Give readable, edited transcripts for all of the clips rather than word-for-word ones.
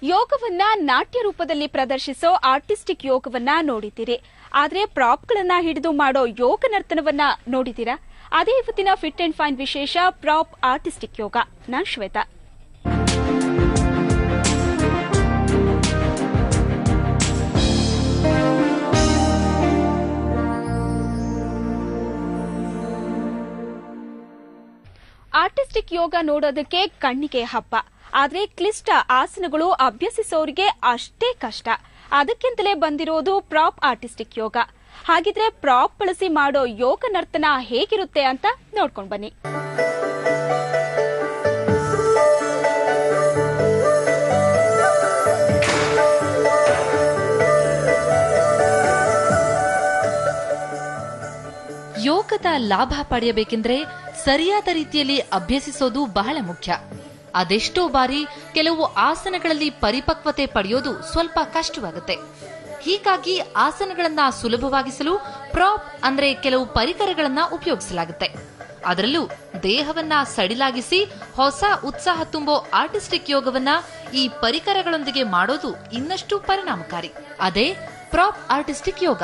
ಯೋಗವನ್ನ ನಾಟ್ಯ ರೂಪದಲ್ಲಿ ಪ್ರದರ್ಶಿಸೋ ಆರ್ಟಿಸ್ಟಿಕ್ ಯೋಗವನ್ನ ನೋಡಿದ್ದೀರಿ. ಆದ್ರೆ ಪ್ರಾಪ್ಗಳನ್ನ ಹಿಡಿದು ಮಾಡೋ ಯೋಗ ನರ್ತನವನ್ನ ನೋಡಿದ್ದೀರಾ? ಅದೇ ಇವತ್ತಿನ ಫಿಟ್ ಅಂಡ್ ಫೈನ್ ವಿಶೇಷ, ಪ್ರಾಪ್ ಆರ್ಟಿಸ್ಟಿಕ್ ಯೋಗ. ನಾನ್ ಶ್ವೇತಾ. ಆರ್ಟಿಸ್ಟಿಕ್ ಯೋಗ ನೋಡೋದಕ್ಕೆ ಕಣ್ಣಿಗೆ ಹಬ್ಬ. ಆದ್ರೆ ಕ್ಲಿಷ್ಟ ಆಸನಗಳು ಅಭ್ಯಸಿಸೋರಿಗೆ ಅಷ್ಟೇ ಕಷ್ಟ. ಅದಕ್ಕಿಂತಲೇ ಬಂದಿರೋದು ಪ್ರಾಪ್ ಆರ್ಟಿಸ್ಟಿಕ್ ಯೋಗ. ಹಾಗಿದ್ರೆ ಪ್ರಾಪ್ ಬಳಸಿ ಮಾಡೋ ಯೋಗ ನರ್ತನ ಹೇಗಿರುತ್ತೆ ಅಂತ ನೋಡ್ಕೊಂಡ್ ಬನ್ನಿ. ಯೋಗದ ಲಾಭ ಪಡೆಯಬೇಕೆಂದ್ರೆ ಸರಿಯಾದ ರೀತಿಯಲ್ಲಿ ಅಭ್ಯಸಿಸೋದು ಬಹಳ ಮುಖ್ಯ. ಅದೆಷ್ಟೋ ಬಾರಿ ಕೆಲವು ಆಸನಗಳಲ್ಲಿ ಪರಿಪಕ್ವತೆ ಪಡೆಯೋದು ಸ್ವಲ್ಪ ಕಷ್ಟವಾಗುತ್ತೆ. ಹೀಗಾಗಿ ಆಸನಗಳನ್ನ ಸುಲಭವಾಗಿಸಲು ಪ್ರಾಪ್ ಅಂದ್ರೆ ಕೆಲವು ಪರಿಕರಗಳನ್ನ ಉಪಯೋಗಿಸಲಾಗುತ್ತೆ. ಅದರಲ್ಲೂ ದೇಹವನ್ನ ಸಡಿಲಾಗಿಸಿ ಹೊಸ ಉತ್ಸಾಹ ತುಂಬೋ ಆರ್ಟಿಸ್ಟಿಕ್ ಯೋಗವನ್ನ ಈ ಪರಿಕರಗಳೊಂದಿಗೆ ಮಾಡೋದು ಇನ್ನಷ್ಟು ಪರಿಣಾಮಕಾರಿ. ಅದೇ ಪ್ರಾಪ್ ಆರ್ಟಿಸ್ಟಿಕ್ ಯೋಗ.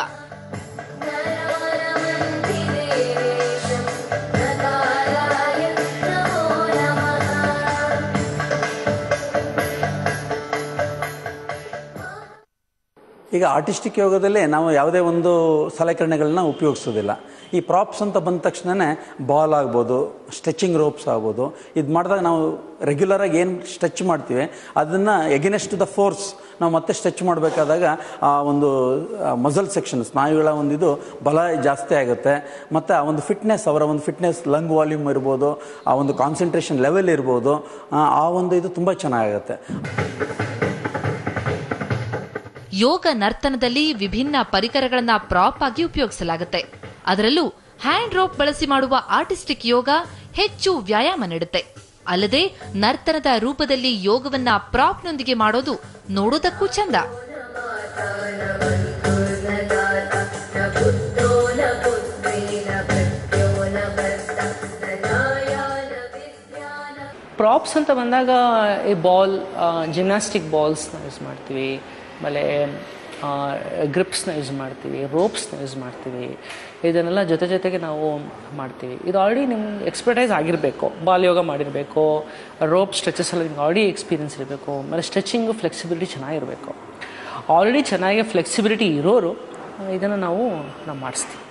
ಈಗ ಆರ್ಟಿಸ್ಟಿಕ್ ಯೋಗದಲ್ಲೇ ನಾವು ಯಾವುದೇ ಒಂದು ಸಲಕರಣೆಗಳನ್ನ ಉಪಯೋಗಿಸೋದಿಲ್ಲ. ಈ ಪ್ರಾಪ್ಸ್ ಅಂತ ಬಂದ ತಕ್ಷಣವೇ ಬಾಲ್ ಆಗ್ಬೋದು, ಸ್ಟ್ರೆಚಿಂಗ್ ರೋಪ್ಸ್ ಆಗ್ಬೋದು. ಇದು ಮಾಡಿದಾಗ ನಾವು ರೆಗ್ಯುಲರಾಗಿ ಏನು ಸ್ಟ್ರೆಚ್ ಮಾಡ್ತೀವಿ ಅದನ್ನು ಎಗೇನೆಸ್ಟ್ ಟು ದ ಫೋರ್ಸ್ ನಾವು ಮತ್ತೆ ಸ್ಟ್ರೆಚ್ ಮಾಡಬೇಕಾದಾಗ ಆ ಒಂದು ಮಸಲ್ ಸೆಕ್ಷನ್, ಸ್ನಾಯುಗಳ ಒಂದು ಇದು ಬಲ ಜಾಸ್ತಿ ಆಗುತ್ತೆ. ಮತ್ತು ಆ ಒಂದು ಫಿಟ್ನೆಸ್, ಅವರ ಒಂದು ಫಿಟ್ನೆಸ್, ಲಂಗ್ ವಾಲ್ಯೂಮ್ ಇರ್ಬೋದು, ಆ ಒಂದು ಕಾನ್ಸಂಟ್ರೇಷನ್ ಲೆವೆಲ್ ಇರ್ಬೋದು, ಆ ಒಂದು ಇದು ತುಂಬ ಚೆನ್ನಾಗುತ್ತೆ. ಯೋಗ ನರ್ತನದಲ್ಲಿ ವಿಭಿನ್ನ ಪರಿಕರಗಳನ್ನ ಪ್ರಾಪ್ ಆಗಿ ಉಪಯೋಗಿಸಲಾಗುತ್ತೆ. ಅದರಲ್ಲೂ ಹ್ಯಾಂಡ್ ರೋಪ್ ಬಳಸಿ ಮಾಡುವ ಆರ್ಟಿಸ್ಟಿಕ್ ಯೋಗ ಹೆಚ್ಚು ವ್ಯಾಯಾಮ ನೀಡುತ್ತೆ. ಅಲ್ಲದೆ ನರ್ತನದ ರೂಪದಲ್ಲಿ ಯೋಗವನ್ನ ಪ್ರಾಪ್ನೊಂದಿಗೆ ಮಾಡೋದು ನೋಡೋದಕ್ಕೂ ಚಂದ. ಪ್ರಾಪ್ಸ್ ಅಂತ ಬಂದಾಗ ಈ ಬಾಲ್, ಜಿಮ್ನಾಸ್ಟಿಕ್ ಬಾಲ್ಸ್ನ ಯೂಸ್ ಮಾಡ್ತೀವಿ, ಆಮೇಲೆ ಗ್ರಿಪ್ಸ್ನ ಯೂಸ್ ಮಾಡ್ತೀವಿ, ರೋಪ್ಸ್ನ ಯೂಸ್ ಮಾಡ್ತೀವಿ. ಇದನ್ನೆಲ್ಲ ಜೊತೆಗೆ ನಾವು ಮಾಡ್ತೀವಿ. ಇದು ಆಲ್ರೆಡಿ ನಿಮ್ಗೆ ಎಕ್ಸ್ಪರ್ಟೈಸ್ ಆಗಿರಬೇಕು. ಬಾಲ್ ಯೋಗ ಮಾಡಿರಬೇಕು, ರೋಪ್ ಸ್ಟ್ರೆಚಸ್ಸಲ್ಲಿ ನಿಮ್ಗೆ ಆಲ್ರೆಡಿ ಎಕ್ಸ್ಪೀರಿಯನ್ಸ್ ಇರಬೇಕು. ಆಮೇಲೆ ಸ್ಟ್ರೆಚಿಂಗು, ಫ್ಲೆಕ್ಸಿಬಿಲಿಟಿ ಚೆನ್ನಾಗಿರಬೇಕು. ಆಲ್ರೆಡಿ ಚೆನ್ನಾಗಿ ಫ್ಲೆಕ್ಸಿಬಿಲಿಟಿ ಇರೋರು ಇದನ್ನು ನಾವು ಮಾಡಿಸ್ತೀವಿ.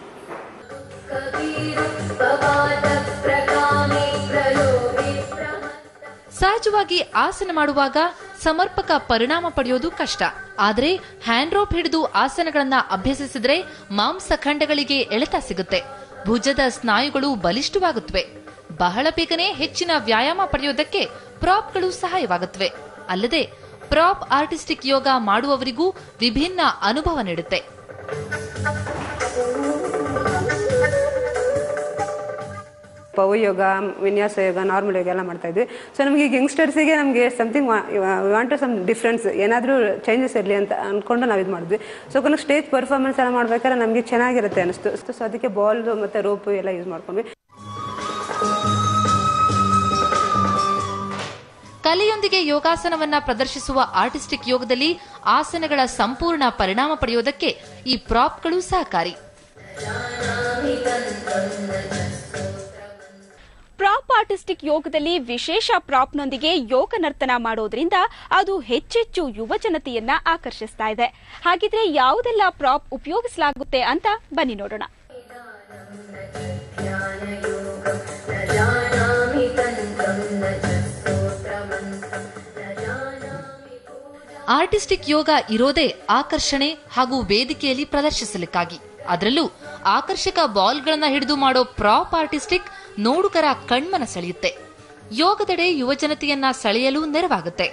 ಸಹಜವಾಗಿ ಆಸನ ಮಾಡುವಾಗ ಸಮರ್ಪಕ ಪರಿಣಾಮ ಪಡೆಯೋದು ಕಷ್ಟ. ಆದ್ರೆ ಹ್ಯಾಂಡ್ ರೋಪ್ ಹಿಡಿದು ಆಸನಗಳನ್ನ ಅಭ್ಯಸಿಸಿದ್ರೆ ಮಾಂಸಖಂಡಗಳಿಗೆ ಎಳೆತ ಸಿಗುತ್ತೆ, ಭುಜದ ಸ್ನಾಯುಗಳು ಬಲಿಷ್ಠವಾಗುತ್ತವೆ. ಬಹಳ ಬೇಗನೆ ಹೆಚ್ಚಿನ ವ್ಯಾಯಾಮ ಪಡೆಯೋದಕ್ಕೆ ಪ್ರಾಪ್ಗಳು ಸಹಾಯವಾಗುತ್ತವೆ. ಅಲ್ಲದೆ ಪ್ರಾಪ್ ಆರ್ಟಿಸ್ಟಿಕ್ ಯೋಗ ಮಾಡುವವರಿಗೂ ವಿಭಿನ್ನ ಅನುಭವ ನೀಡುತ್ತೆ. ಪವರ್ ಯೋಗ, ವಿನ್ಯಾಸ ಯೋಗ, ನಾರ್ಮಲ್ ಯೋಗ ಎಲ್ಲ ಮಾಡ್ತಾ ಇದ್ವಿ. ಸೊ ನಮಗೆ ಈಗ ಯಂಗ್ಸ್ಟರ್ಸಿಗೆ ನಮಗೆ ಸಮಥಿಂಗ್ ವಾಂಟ್ ಸಮ್ ಡಿಫ್ರೆನ್ಸ್, ಏನಾದರೂ ಚೇಂಜಸ್ ಇರಲಿ ಅಂತ ಅಂದ್ಕೊಂಡು ನಾವು ಇದು ಮಾಡಿದ್ವಿ. ಸೊ ಕೊನೆಗೆ ಸ್ಟೇಜ್ ಪರ್ಫಾರ್ಮೆನ್ಸ್ ಎಲ್ಲ ಮಾಡ್ಬೇಕಾದ್ರೆ ನಮಗೆ ಚೆನ್ನಾಗಿರುತ್ತೆ ಅನಿಸ್ತು. ಸೊ ಅದಕ್ಕೆ ಬಾಲ್ ಮತ್ತು ರೋಪ್ ಎಲ್ಲ ಯೂಸ್ ಮಾಡ್ಕೊಂಡ್ವಿ. ಕಲೆಯೊಂದಿಗೆ ಯೋಗಾಸನವನ್ನ ಪ್ರದರ್ಶಿಸುವ ಆರ್ಟಿಸ್ಟಿಕ್ ಯೋಗದಲ್ಲಿ ಆಸನಗಳ ಸಂಪೂರ್ಣ ಪರಿಣಾಮ ಪಡೆಯುವುದಕ್ಕೆ ಈ ಪ್ರಾಪ್ಗಳು ಸಹಕಾರಿ. ಪ್ರಾಪ್ ಆರ್ಟಿಸ್ಟಿಕ್ ಯೋಗದಲ್ಲಿ ವಿಶೇಷ ಪ್ರಾಪ್ನೊಂದಿಗೆ ಯೋಗ ನರ್ತನ ಮಾಡೋದ್ರಿಂದ ಅದು ಹೆಚ್ಚೆಚ್ಚು ಯುವ ಜನತೆಯನ್ನ ಆಕರ್ಷಿಸ್ತಾ ಇದೆ. ಹಾಗಿದ್ರೆ ಯಾವುದೆಲ್ಲ ಪ್ರಾಪ್ ಉಪಯೋಗಿಸಲಾಗುತ್ತೆ ಅಂತ ಬನ್ನಿ ನೋಡೋಣ. ಆರ್ಟಿಸ್ಟಿಕ್ ಯೋಗ ಇರೋದೇ ಆಕರ್ಷಣೆ ಹಾಗೂ ವೇದಿಕೆಯಲ್ಲಿ ಪ್ರದರ್ಶಿಸಲಿಕ್ಕಾಗಿ. ಅದರಲ್ಲೂ ಆಕರ್ಷಕ ಬಾಲ್ಗಳನ್ನ ಹಿಡಿದು ಮಾಡೋ ಪ್ರಾಪ್ ಆರ್ಟಿಸ್ಟಿಕ್ ನೋಡುಗರ ಕಣ್ಮನ ಸೆಳೆಯುತ್ತೆ. ಯೋಗದೆಡೆ ಯುವಜನತೆಯನ್ನ ಸೆಳೆಯಲು ನೆರವಾಗುತ್ತೆ.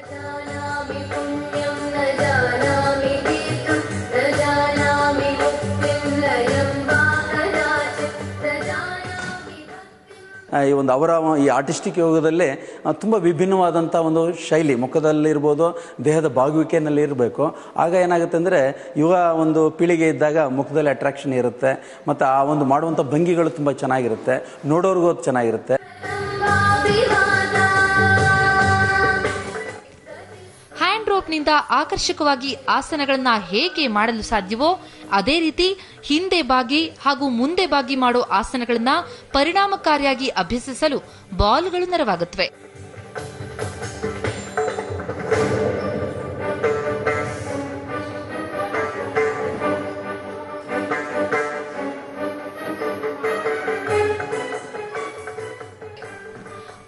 ಈ ಒಂದು ಅವರ ಈ ಆರ್ಟಿಸ್ಟಿಕ್ ಯೋಗದಲ್ಲೇ ತುಂಬ ವಿಭಿನ್ನವಾದಂಥ ಒಂದು ಶೈಲಿ ಮುಖದಲ್ಲಿರ್ಬೋದು, ದೇಹದ ಬಾಗುವಿಕೆಯಲ್ಲಿ ಇರಬೇಕು. ಆಗ ಏನಾಗುತ್ತೆ ಅಂದರೆ ಯುವ ಒಂದು ಪೀಳಿಗೆ ಇದ್ದಾಗ ಮುಖದಲ್ಲಿ ಅಟ್ರಾಕ್ಷನ್ ಇರುತ್ತೆ, ಮತ್ತು ಆ ಒಂದು ಮಾಡುವಂಥ ಭಂಗಿಗಳು ತುಂಬ ಚೆನ್ನಾಗಿರುತ್ತೆ, ನೋಡೋರ್ಗೂ ಚೆನ್ನಾಗಿರುತ್ತೆ. ಹ್ಯಾಂಡ್ ರೋಪ್ ಪ್ರಾಪ್ನಿಂದ ಆಕರ್ಷಕವಾಗಿ ಆಸನಗಳನ್ನ ಹೇಗೆ ಮಾಡಲು ಸಾಧ್ಯವೋ ಅದೇ ರೀತಿ ಹಿಂದೆ ಬಾಗಿ ಹಾಗೂ ಮುಂದೆ ಬಾಗಿ ಮಾಡೋ ಆಸನಗಳನ್ನ ಪರಿಣಾಮಕಾರಿಯಾಗಿ ಅಭ್ಯಸಿಸಲು ಬಾಲ್ಗಳು ನೆರವಾಗುತ್ತವೆ.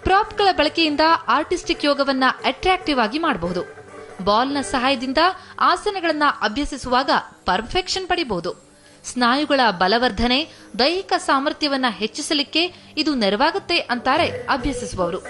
ಪ್ರಾಪ್ಗಳ ಬಳಕೆಯಿಂದ ಆರ್ಟಿಸ್ಟಿಕ್ ಯೋಗವನ್ನ ಅಟ್ರಾಕ್ಟಿವ್ ಆಗಿ ಮಾಡಬಹುದು. ಬಾಲ್ನ ಸಹಾಯದಿಂದ ಆಸನಗಳನ್ನ ಅಭ್ಯಸಿಸುವಾಗ ಪರ್ಫೆಕ್ಷನ್ ಪಡೆಯಬಹುದು. ಸ್ನಾಯುಗಳ ಬಲವರ್ಧನೆ, ದೈಹಿಕ ಸಾಮರ್ಥ್ಯವನ್ನ ಹೆಚ್ಚಿಸಲಿಕ್ಕೆ ಇದು ನೆರವಾಗುತ್ತೆ ಅಂತಾರೆ ಅಭ್ಯಸಿಸುವವರು.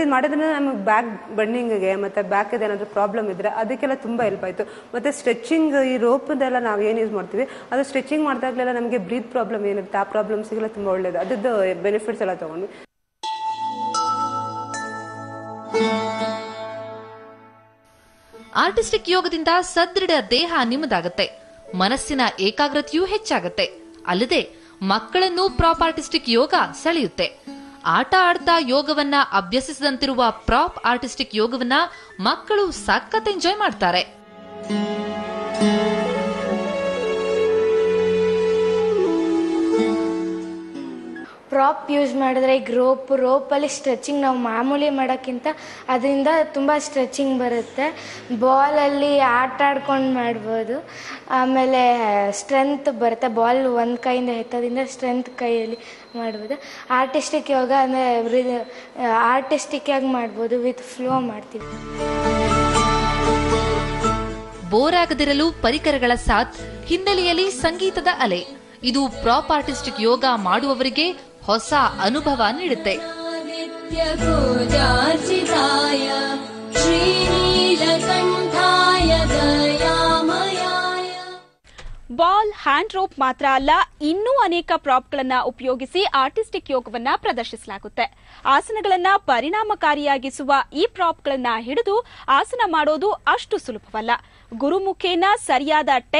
ಇದು ಮಾಡೋದ್ರಿಂದ ನಮಗೆ ಬ್ಯಾಕ್ ಬೆಂಡಿಂಗ್ಗೆ ಮತ್ತೆ ಬ್ಯಾಕ್ ಏನಾದರೂ ಪ್ರಾಬ್ಲಮ್ ಇದ್ರೆ ಅದಕ್ಕೆಲ್ಲ ತುಂಬಾ ಹೆಲ್ಪ್ ಆಯಿತು. ಮತ್ತೆ ಸ್ಟ್ರೆಚಿಂಗ್, ಈ ರೋಪದೆಲ್ಲ ನಾವು ಏನು ಯೂಸ್ ಮಾಡ್ತೀವಿ ಅದು ಸ್ಟ್ರೆಚಿಂಗ್ ಮಾಡಿದಾಗಲೆಲ್ಲ ನಮಗೆ ಬ್ರೀತ್ ಪ್ರಾಬ್ಲಮ್ ಏನಿರುತ್ತೆ ಆ ಪ್ರಾಬ್ಲಮ್ಸ್ಗೆಲ್ಲ ತುಂಬ ಒಳ್ಳೇದು. ಅದ್ರದ್ದು ಬೆನಿಫಿಟ್ಸ್ ಎಲ್ಲ ತಗೊಂಡು ಆರ್ಟಿಸ್ಟಿಕ್ ಯೋಗದಿಂದ ಸದೃಢ ದೇಹ ನಿಮ್ಮದಾಗುತ್ತೆ, ಮನಸ್ಸಿನ ಏಕಾಗ್ರತೆಯೂ ಹೆಚ್ಚಾಗುತ್ತೆ. ಅಲ್ಲದೆ ಮಕ್ಕಳನ್ನು ಪ್ರಾಪ್ ಆರ್ಟಿಸ್ಟಿಕ್ ಯೋಗ ಸೆಳೆಯುತ್ತೆ. ಆಟ ಆಡ್ತಾ ಯೋಗವನ್ನ ಅಭ್ಯಸಿಸದಂತಿರುವ ಪ್ರಾಪ್ ಆರ್ಟಿಸ್ಟಿಕ್ ಯೋಗವನ್ನ ಮಕ್ಕಳು ಸಖತ್ ಎಂಜಾಯ್ ಮಾಡ್ತಾರೆ. ಪ್ರಾಪ್ ಯೂಸ್ ಮಾಡಿದ್ರೆ ಈಗ ರೋಪಲ್ಲಿ ಸ್ಟ್ರೆಚಿಂಗ್ ನಾವು ಮಾಮೂಲಿ ಮಾಡೋಕ್ಕಿಂತ ಅದರಿಂದ ತುಂಬ ಸ್ಟ್ರೆಚಿಂಗ್ ಬರುತ್ತೆ. ಬಾಲಲ್ಲಿ ಆಟ ಆಡ್ಕೊಂಡು ಮಾಡ್ಬೋದು. ಆಮೇಲೆ ಸ್ಟ್ರೆಂತ್ ಬರುತ್ತೆ. ಬಾಲ್ ಒಂದು ಕೈಯಿಂದ ಎತ್ತೋದ್ರಿಂದ ಸ್ಟ್ರೆಂತ್ ಕೈಯಲ್ಲಿ ಮಾಡ್ಬೋದು. ಆರ್ಟಿಸ್ಟಿಕ್ ಯೋಗ ಅಂದರೆ ಆರ್ಟಿಸ್ಟಿಕ್ ಆಗಿ ಮಾಡ್ಬೋದು, ವಿತ್ ಫ್ಲೋ ಮಾಡ್ತೀವಿ. ಬೋರ್ ಆಗದಿರಲು ಪರಿಕರಗಳ ಸಾಥ್, ಹಿನ್ನೆಲೆಯಲ್ಲಿ ಸಂಗೀತದ ಅಲೆ, ಇದು ಪ್ರಾಪ್ ಆರ್ಟಿಸ್ಟಿಕ್ ಯೋಗ ಮಾಡುವವರಿಗೆ ಹೊಸ ಅನುಭವ ನೀಡುತ್ತೆ. ಬಾಲ್, ಹ್ಯಾಂಡ್ ರೋಪ್ ಮಾತ್ರ ಅಲ್ಲ, ಇನ್ನೂ ಅನೇಕ ಪ್ರಾಪ್ಗಳನ್ನ ಉಪಯೋಗಿಸಿ ಆರ್ಟಿಸ್ಟಿಕ್ ಯೋಗವನ್ನ ಪ್ರದರ್ಶಿಸಲಾಗುತ್ತೆ. ಆಸನಗಳನ್ನ ಪರಿಣಾಮಕಾರಿಯಾಗಿಸುವ ಈ ಪ್ರಾಪ್ಗಳನ್ನ ಹಿಡಿದು ಆಸನ ಮಾಡೋದು ಅಷ್ಟು ಸುಲಭವಲ್ಲ. ಗುರುಮುಖೇನ ಸರಿಯಾದ ಟೆಕ್